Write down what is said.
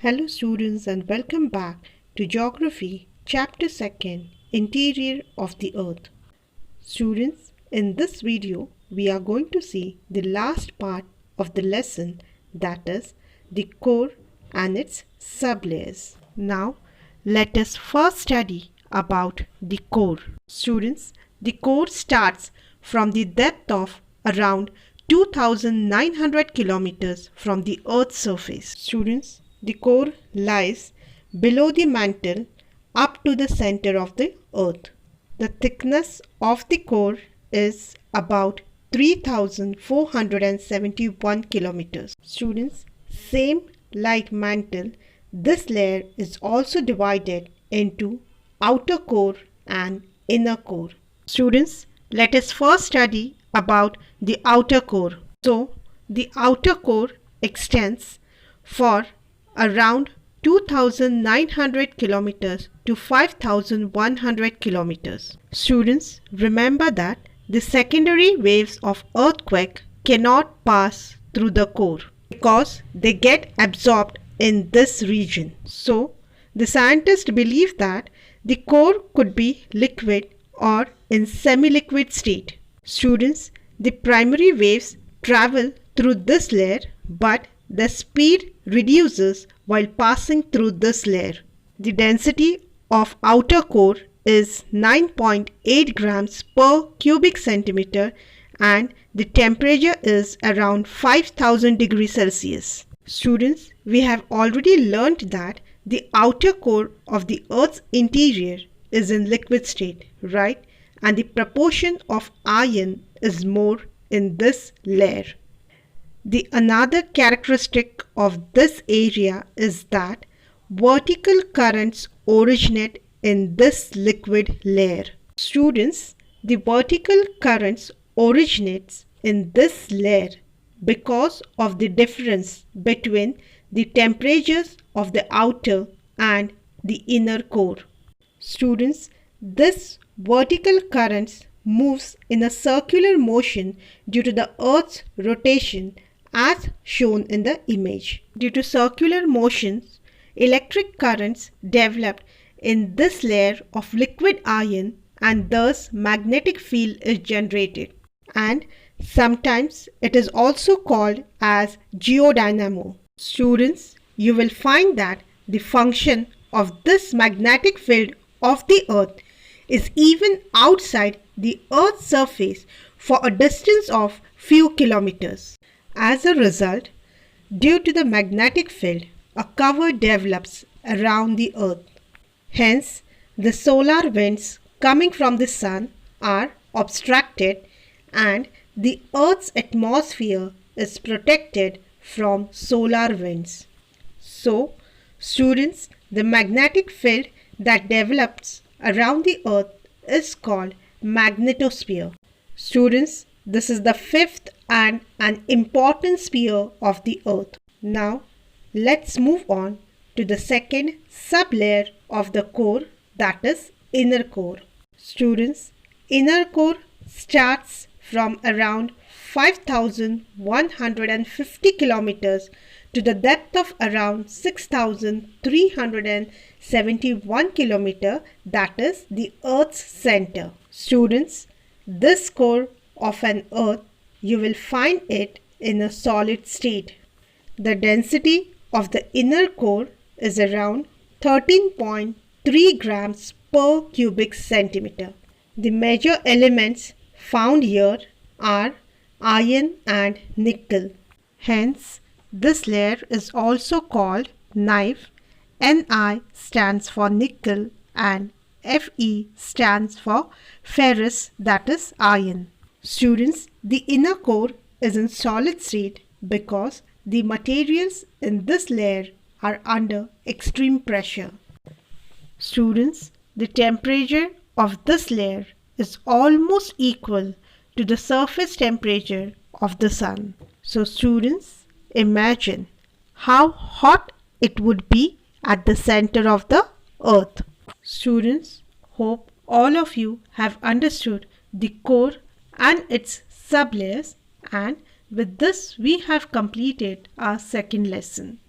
Hello students and welcome back to Geography Chapter 2 Interior of the Earth. Students, in this video we are going to see the last part of the lesson, that is the core and its sublayers. Now let us first study about the core. Students, the core starts from the depth of around 2,900 kilometers from the Earth's surface. Students, the core lies below the mantle up to the center of the Earth. The thickness of the core is about 3,471 kilometers. Students, same like mantle, this layer is also divided into outer core and inner core. Students, let us first study about the outer core. So, the outer core extends for around 2,900 kilometers to 5,100 kilometers. Students, remember that the secondary waves of earthquake cannot pass through the core because they get absorbed in this region. So, the scientists believe that the core could be liquid or in semi-liquid state. Students, the primary waves travel through this layer, but the speed reduces while passing through this layer. The density of outer core is 9.8 grams per cubic centimeter and the temperature is around 5,000 degrees Celsius. Students, we have already learnt that the outer core of the Earth's interior is in liquid state, right? And the proportion of iron is more in this layer. The another characteristic of this area is that vertical currents originate in this liquid layer. Students, the vertical currents originates in this layer because of the difference between the temperatures of the outer and the inner core. Students, this vertical currents moves in a circular motion due to the Earth's rotation as shown in the image. Due to circular motions, electric currents developed in this layer of liquid iron and thus magnetic field is generated. And sometimes it is also called as geodynamo. Students, you will find that the function of this magnetic field of the Earth is even outside the Earth's surface for a distance of few kilometers. As a result, due to the magnetic field, a cover develops around the Earth. Hence, the solar winds coming from the sun are obstructed and the Earth's atmosphere is protected from solar winds. So, students, the magnetic field that develops around the Earth is called magnetosphere. Students, this is the fifth and an important sphere of the Earth. Now, let's move on to the second sublayer of the core, that is inner core. Students, inner core starts from around 5,150 kilometers to the depth of around 6,371 kilometers, that is the Earth's center. Students, this core of an Earth, you will find it in a solid state. The density of the inner core is around 13.3 grams per cubic centimeter. The major elements found here are iron and nickel. Hence, this layer is also called knife. Ni stands for nickel and Fe stands for ferrous, that is iron. Students, the inner core is in solid state because the materials in this layer are under extreme pressure. Students, the temperature of this layer is almost equal to the surface temperature of the sun. So students, imagine how hot it would be at the center of the Earth. Students, hope all of you have understood the core and its sublayers, and with this we have completed our second lesson.